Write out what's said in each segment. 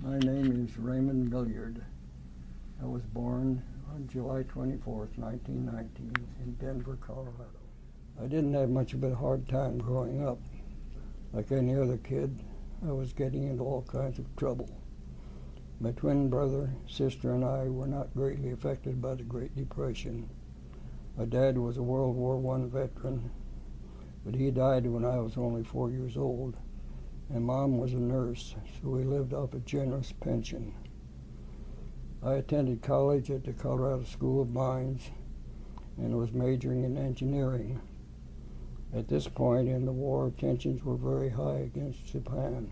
My name is Raymond Millyard. I was born on July 24th, 1919 in Denver, Colorado. I didn't have much of a hard time growing up. Like any other kid, I was getting into all kinds of trouble. My twin brother, sister, and I were not greatly affected by the Great Depression. My dad was a World War I veteran, but he died when I was only 4 years old, and Mom was a nurse, so we lived off a generous pension. I attended college at the Colorado School of Mines and was majoring in engineering. At this point in the war, tensions were very high against Japan.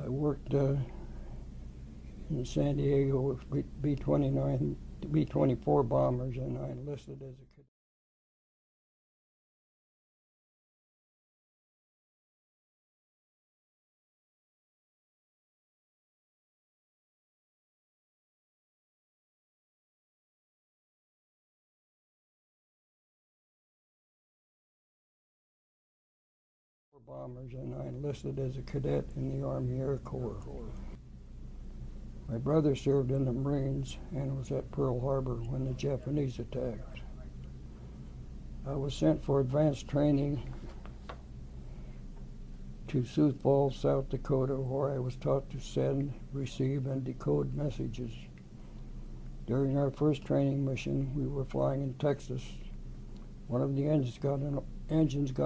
I worked in San Diego with B-24 bombers, and I enlisted as a cadet. In the Army Air Corps. My brother served in the Marines and was at Pearl Harbor when the Japanese attacked. I was sent for advanced training to Sioux Falls, South Dakota, where I was taught to send, receive, and decode messages. During our first training mission, we were flying in Texas. One of the engines got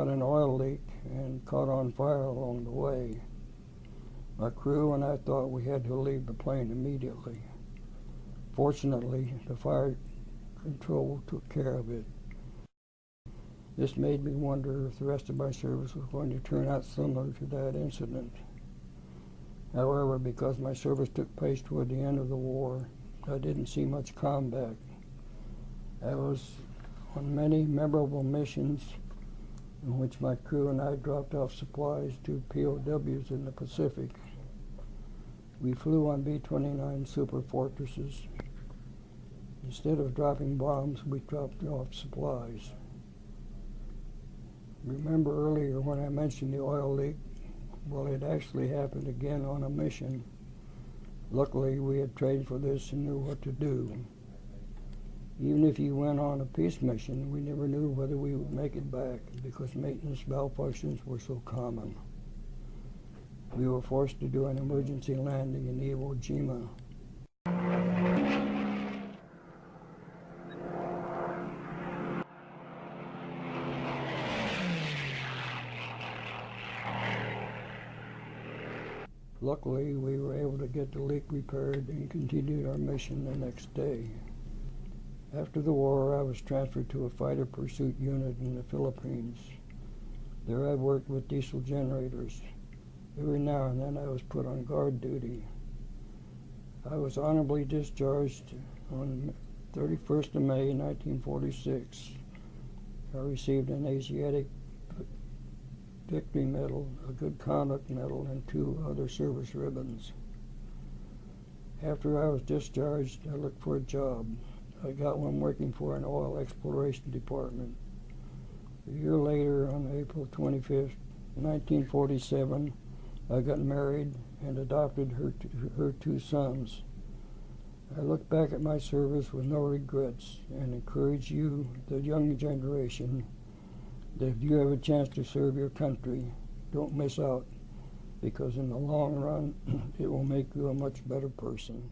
an oil leak and caught on fire along the way. My crew and I thought we had to leave the plane immediately. Fortunately, the fire control took care of it. This made me wonder if the rest of my service was going to turn out similar to that incident. However, because my service took place toward the end of the war, I didn't see much combat. I was on many memorable missions in which my crew and I dropped off supplies to POWs in the Pacific. We flew on B-29 Super Fortresses. Instead of dropping bombs, we dropped off supplies. Remember earlier when I mentioned the oil leak? Well, it actually happened again on a mission. Luckily, we had trained for this and knew what to do. Even if you went on a peace mission, we never knew whether we would make it back because maintenance malfunctions were so common. We were forced to do an emergency landing in Iwo Jima. Luckily, we were able to get the leak repaired and continued our mission the next day. After the war, I was transferred to a fighter pursuit unit in the Philippines. There I worked with diesel generators. Every now and then I was put on guard duty. I was honorably discharged on 31st of May, 1946. I received an Asiatic Victory Medal, a Good Conduct Medal, and 2 other service ribbons. After I was discharged, I looked for a job. I got one working for an oil exploration department. A year later, on April 25th, 1947, I got married and adopted her 2 sons. I look back at my service with no regrets and encourage you, the young generation, that if you have a chance to serve your country, don't miss out, because in the long run, it will make you a much better person.